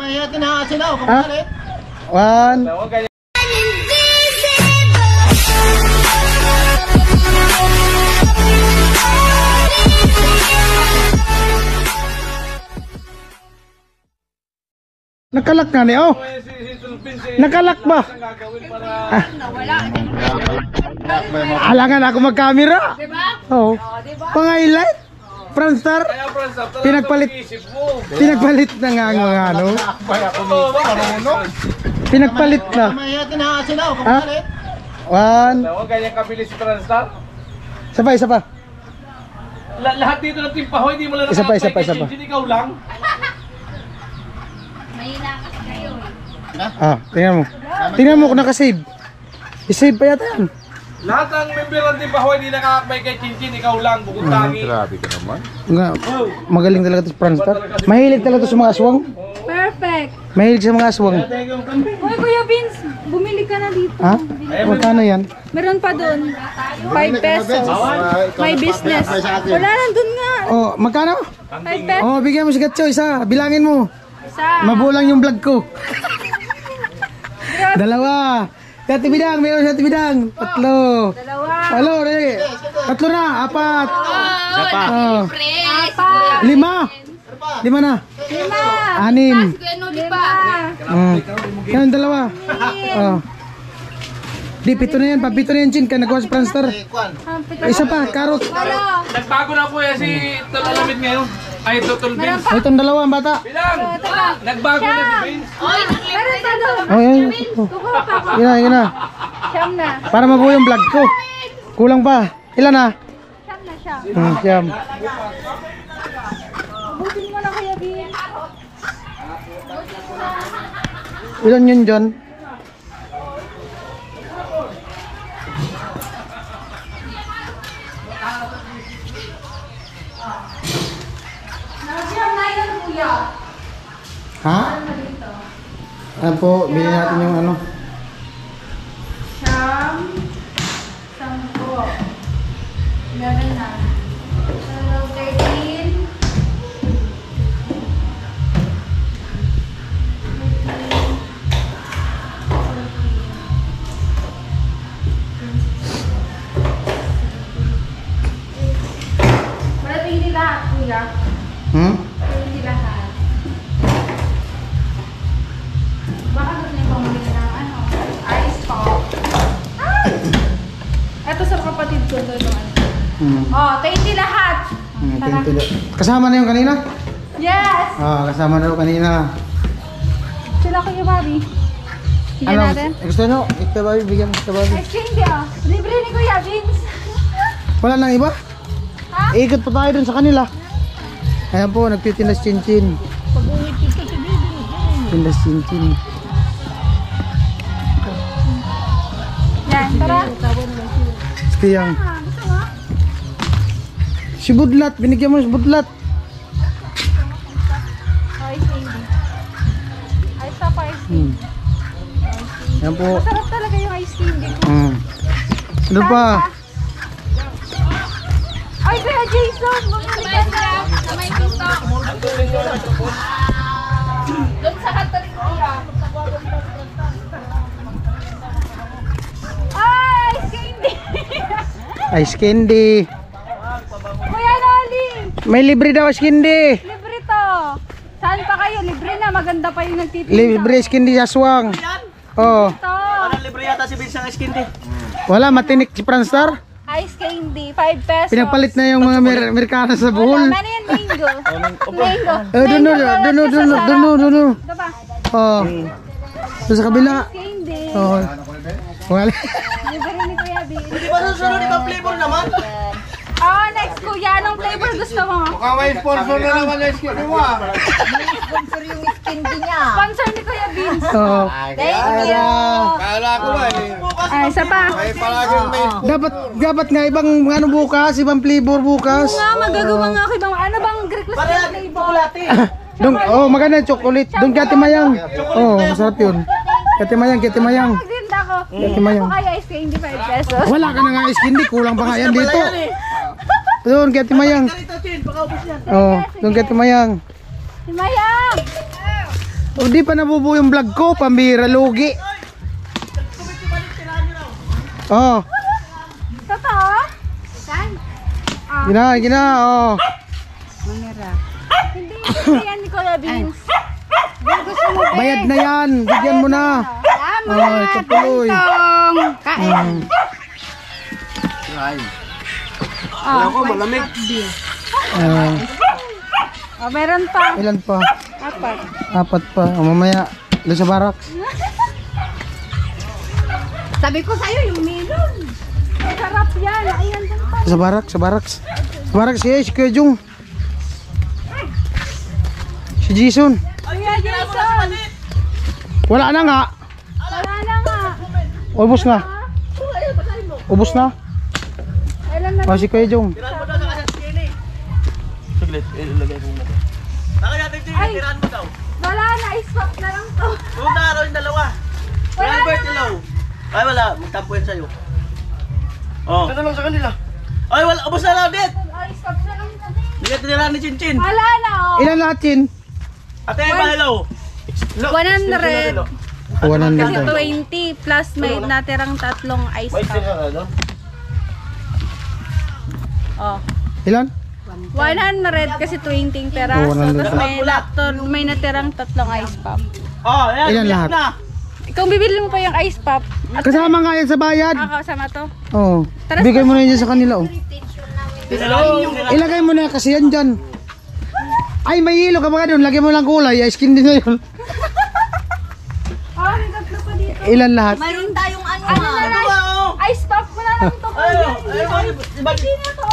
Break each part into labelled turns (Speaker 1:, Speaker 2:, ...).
Speaker 1: Ha? One. Nakalak na ni, oh. Nakalak ba? Alangan ako mag-camera. Oh. Pang-highlight. Franstar. Pinagpalit na nga ano. Pinagpalit na. Ha? One.
Speaker 2: Ganyan kabilis si Franstar.
Speaker 1: Isa pa.
Speaker 2: Lahat dito ng timpahoy, hindi mo lang
Speaker 1: Isa pa.
Speaker 2: ikaw lang.
Speaker 1: Tingnan mo kung naka-save. I-save pa yata yan.
Speaker 2: Lahat ng member ng timpahoy, hindi nakakabay kay Chinchin, ikaw lang, bukod tangi.
Speaker 3: Grabe ka naman.
Speaker 1: Magaling talaga ito si Franstar. Mahilig talaga ito sa mga aswang.
Speaker 4: Perfect.
Speaker 1: Mahilig sa mga aswang.
Speaker 4: Uy, Kuya Vince, bumili ka na dito.
Speaker 1: Ha? Magkano yan?
Speaker 4: Meron pa doon. 5 pesos. May business. Wala nandun nga.
Speaker 1: Oh, magkano?
Speaker 4: 5 pesos.
Speaker 1: Oh, bigyan mo si Gatcho isa. Bilangin mo.
Speaker 4: Isa.
Speaker 1: Mabulang yung vlog ko. Dalawa. Sati bidang, mayroon sati bidang. Tatlo.
Speaker 4: Dalawa.
Speaker 1: Halo, Rene. Tatlo na, apat. Oh.
Speaker 4: Apat.
Speaker 1: Lima na.
Speaker 4: 5.
Speaker 1: 6.
Speaker 4: 5.
Speaker 1: Yan, dalawa. Oh. Di, pito na yan. Papito na yan, Chin. Ka nagawa sa Franstar. Isa pa, karot.
Speaker 2: Nagbago na po yan si Tulalamit ngayon. Ay, Tutol Vince.
Speaker 1: Oh, itong dalawa, ang bata.
Speaker 2: Bilang! Nagbago na si Vince.
Speaker 4: Meron pa doon.
Speaker 1: Oh, yan.
Speaker 4: Kukuha pa ako.
Speaker 1: Yun na.
Speaker 4: Siyam na.
Speaker 1: Para mabuo yung vlog ko. Kulang pa. Ilan na?
Speaker 4: Siyam na siya.
Speaker 1: Siyam.
Speaker 4: Butin mo na, Kuya Vince.
Speaker 1: Ilan yun, John? Ha? Ano po, bilhin natin yung ano.
Speaker 4: Siyam. 10. 11 na. 13. Parating hindi lahat, Kuya. Hindi lahat. Baka gusto niyo pamili ng ano, ice pop. Ito sa kapatid ko doon. Oh, 20 lahat.
Speaker 1: Kasama na yung kanina?
Speaker 4: Yes!
Speaker 1: Kasama na yung kanina.
Speaker 4: Sila Kuya Bobby. Bigyan natin.
Speaker 1: Gusto nyo? Ika Bobby, bigyan mo Ika Bobby.
Speaker 4: Exchange ah. Libre ni Kuya Vince.
Speaker 1: Wala nang iba?
Speaker 4: Ha?
Speaker 1: Ikot pa tayo dun sa kanila. Ayan po, nagtitindas Chinchin. Tindas Chinchin.
Speaker 4: Yan, tara.
Speaker 1: Stiyang.
Speaker 4: Gusto mo?
Speaker 1: Si Budlat, binigyan mo si Budlat.
Speaker 4: Ice candy. Ice up, ice candy.
Speaker 1: Ayan po.
Speaker 4: Masarap talaga yung ice candy ko.
Speaker 1: Ano pa?
Speaker 4: Ay, Kuya Jason! Bumili ka na! Sa may pinto. Doon sa kanto ni Kuya. Ay, ice candy!
Speaker 1: Ice candy.
Speaker 4: Kuya Noli!
Speaker 1: May libre daw ice candy.
Speaker 4: Libre to. Saan pa kayo? Libre na. Maganda pa yung nagtitinda.
Speaker 1: Libre ice candy sa aswang. Oh.
Speaker 4: Ito.
Speaker 2: Libre yata si Vince ng ice candy.
Speaker 1: Wala, matinik si Franstar.
Speaker 4: Ice candy. 5 pesos.
Speaker 1: Pinagpalit na yung mga Amerikano sa buhol.
Speaker 4: Wala. Ano yan? Mango. Mango.
Speaker 1: Doon.
Speaker 4: Ito ba?
Speaker 1: Oh. Doon sa kabila.
Speaker 4: Ice candy.
Speaker 1: Oh. Wala.
Speaker 4: Libre ni Kuya B.
Speaker 2: Di ba susunod ibang flavor naman?
Speaker 4: Oh, next Kuya. Anong flavor gusto mo?
Speaker 2: Mukhang may sponsor na naman yung ice candy mo ah.
Speaker 4: Sponsor ni Kuya Vince.
Speaker 1: Oh.
Speaker 4: Thank you.
Speaker 2: Kala ko ba eh.
Speaker 4: Ay, isa pa.
Speaker 2: May palaging may...
Speaker 1: Dapat nga ibang ano bukas, ibang flavor bukas.
Speaker 4: Nga, magagawa nga ako ibang ano bang request na flavor?
Speaker 1: Dong, oh, maganda yung chocolate. Doon kay Ate Mayang. Oh, masarap 'yun. Kay Ate Mayang.
Speaker 4: Magdinda ko.
Speaker 1: Ate Mayang.
Speaker 4: O kaya ice candy 5 pesos.
Speaker 1: Wala ka na nga ice candy, kulang pa nga yan dito. Doon kay Ate Mayang. Oh, doon kay Ate Mayang.
Speaker 4: Si Mayang!
Speaker 1: O di pa nabubuo yung vlog ko, pambira, lugi. Oh.
Speaker 4: Totoo? Saan?
Speaker 1: Gina, oh.
Speaker 4: Manira. Hindi yan ni Kuya Vince. Hindi gusto mo, Be.
Speaker 1: Bayad na yan, bigyan mo na. Oh, ito tuloy.
Speaker 4: Kain.
Speaker 2: Wala ko, malamig.
Speaker 4: Oh, meron pa.
Speaker 1: Ilan pa?
Speaker 4: 4.
Speaker 1: 4 pa. O, mamaya, doon sa barak.
Speaker 4: Sabi ko sa'yo, yung melon. Sarap yan. Ayan, dun pa.
Speaker 1: Sa barak, sa barak. Sa barak si Kuya Jung. Si Jason.
Speaker 4: Kuya Jason.
Speaker 1: Wala na nga.
Speaker 4: Wala na nga.
Speaker 1: Ubus na. Ubus na.
Speaker 4: Kailan na?
Speaker 1: O, si Kuya Jung.
Speaker 2: Saglit, ilagay ko muna. Bakit natin ito yung tirahan mo daw?
Speaker 4: Wala na. I-swap na lang to.
Speaker 2: Una, araw yung dalawa.
Speaker 4: Wala
Speaker 2: Albert,
Speaker 4: na.
Speaker 2: hello. Ay, wala. Magtampo yan sa'yo. Oh. Ito lang sa kanila. Ay, wala. Ubus na lang, dit.
Speaker 4: I-swap na lang to.
Speaker 2: Hindi ka tinirahan ni Chinchin.
Speaker 4: Wala na, oh.
Speaker 1: Ilan lahat yun?
Speaker 2: Ate Eva, hello.
Speaker 4: 100. Kasi
Speaker 1: 100.
Speaker 4: 20 plus may natirang tatlong ice cup. Oh.
Speaker 1: Ilan?
Speaker 4: 100 kasi 20 peraso.
Speaker 1: Oh, 100.
Speaker 4: Tapos may natirang tatlong ice pop.
Speaker 2: Oh, yan.
Speaker 1: Ilan lahat?
Speaker 2: Na.
Speaker 4: Kung bibili mo pa yung ice pop,
Speaker 1: Kasama nga yan sa bayad.
Speaker 4: kasama to.
Speaker 1: Oh.
Speaker 4: Tara,
Speaker 1: Bigay mo na yun sa kanila, oh.
Speaker 2: Hello.
Speaker 1: Ilagay mo na kasi yan dyan. Ay, may hilo ka ba doon? Lagyan mo lang kulay. Ay, skin din na yun.
Speaker 4: Oh, may tatlo pa dito.
Speaker 1: Ilan lahat?
Speaker 3: Mayroon tayong ano
Speaker 4: Ano na lang?
Speaker 2: oh.
Speaker 4: Ice pop mo na lang to.
Speaker 2: Ibalik.
Speaker 4: Hindi na to.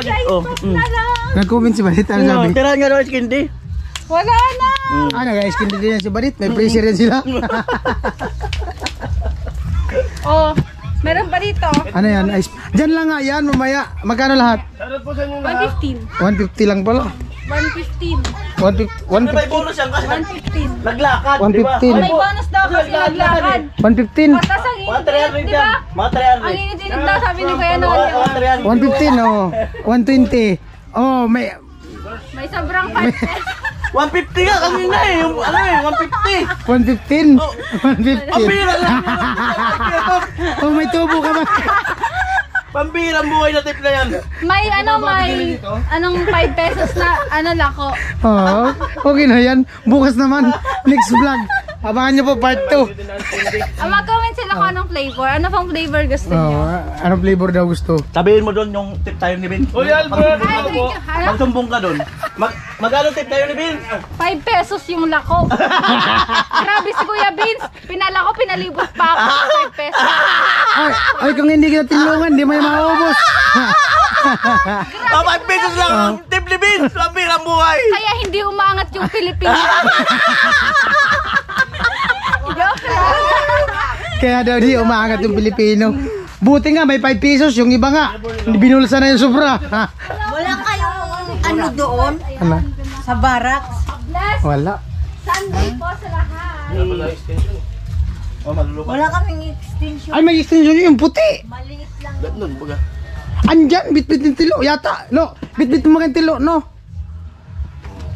Speaker 4: Ice pop na lang.
Speaker 1: Nag-comment si Balit. Ano sabi?
Speaker 2: Tirahan nga daw yung candy.
Speaker 4: Wala na.
Speaker 1: Ah, nag-skin din yan si Balit. May pressure yan sila.
Speaker 4: Oh, meron pa dito.
Speaker 1: Ano yan? Ice. Diyan lang nga yan, mamaya. Magkano lahat?
Speaker 2: Shoutout po sa inyo lahat.
Speaker 4: 115.
Speaker 1: 150 lang pala.
Speaker 4: 115.
Speaker 1: 150.
Speaker 2: May bonus yan kasi
Speaker 4: 115.
Speaker 2: naglakad, di ba?
Speaker 1: 115.
Speaker 4: May bonus daw kasi naglakad.
Speaker 1: 115.
Speaker 4: Patas ang
Speaker 2: Mga
Speaker 4: init,
Speaker 2: 300
Speaker 4: di ba?
Speaker 2: yan. Mga
Speaker 4: Ang init-init daw sabi ni Kuya Noli.
Speaker 2: Mga
Speaker 1: 115,
Speaker 2: 300.
Speaker 1: oh. 120. Oh, may...
Speaker 4: May sobrang 5 pesos.
Speaker 2: 150 nga kanina eh. Yung ano eh, 150.
Speaker 1: 115.
Speaker 2: Ang
Speaker 1: 115.
Speaker 2: bira lang.
Speaker 1: Oh, may tubo ka ba?
Speaker 2: Pambirang buhay na tip na yan.
Speaker 4: May anong 5 pesos na lako.
Speaker 1: Oo. Okay na yan. Bukas naman. Next vlog. Abangan nyo po part 2.
Speaker 4: Mag-comment sila kung anong flavor. Ano pang flavor gusto niyo?
Speaker 1: Anong flavor daw gusto?
Speaker 2: Sabihin mo doon yung tip tayo ni Vin. Uy, Albert!
Speaker 4: Ay, thank you.
Speaker 2: Magsumbong ka doon. Magkano tip tayo ni Vin?
Speaker 4: 5 pesos yung lako. Grabe si Kuya Vince. Pinala ko, pinalibot pa ako. 5 pesos.
Speaker 1: Ay, kung hindi kita tinulungan, di mo yung maubos.
Speaker 2: 5 pesos lang ang tip ni Vin. Pambirang buhay.
Speaker 4: Kaya hindi umangat yung Pilipinas. Joke lang.
Speaker 1: Kaya daw di umaangat yung Pilipino. Buti nga, may 5 pesos. Yung iba nga, binulsa na yung sobra.
Speaker 3: Wala kayong ano doon
Speaker 1: Ano?
Speaker 3: sa barracks.
Speaker 4: Bless
Speaker 1: Wala.
Speaker 4: Sunday po sa lahat.
Speaker 2: Oh, malulupa.
Speaker 3: Wala kaming extension.
Speaker 1: Ay, may extension yung puti.
Speaker 3: Maliit lang.
Speaker 2: Doon, baga.
Speaker 1: Andyan, bit-bit ng tilo. Yata, lo. Bit-bit mo mga tilo, no?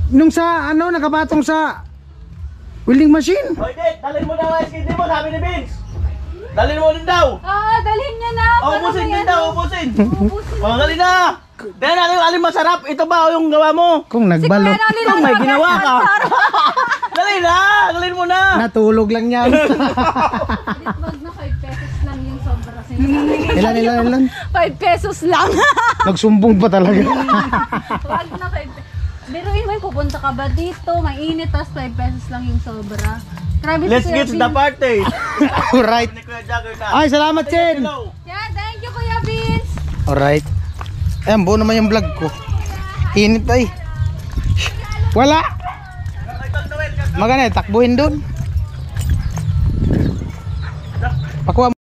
Speaker 1: Nung sa, ano, nakapatong sa welding machine.
Speaker 2: Hoy, Dit, dalhin mo na ang skin mo, sabi ni Vince. Dalhin mo din daw.
Speaker 4: Oo, dalhin niya na.
Speaker 2: Ubusin din daw, ubusin.
Speaker 4: Ubusin.
Speaker 2: Oh, dali na. Tingnan natin yung alin masarap. Ito ba yung gawa mo?
Speaker 1: Kung nagbalo.
Speaker 2: Kung may ginawa ka. Dali na, dalhin mo na.
Speaker 1: Natulog lang yan.
Speaker 4: Wag na 5 pesos lang yung sobra sa
Speaker 1: Ilan?
Speaker 4: 5 pesos lang.
Speaker 1: Nagsumbong pa talaga.
Speaker 4: Wag na 5 pesos. Biruin mo yung pupunta ka ba dito? Mainit, tapos 5 pesos lang yung sobra. Grabe
Speaker 2: Let's
Speaker 4: si Kuya
Speaker 2: get to the
Speaker 4: Vince.
Speaker 2: party.
Speaker 1: Alright.
Speaker 2: Ni Kuya Jagger na.
Speaker 1: Ay, salamat, Chen.
Speaker 2: Hello.
Speaker 4: Yeah, thank you Kuya Vince.
Speaker 1: Alright. Ayan, buo naman yung vlog ko. Init ay. Wala. Magana, takbuhin doon. Pakuha mo.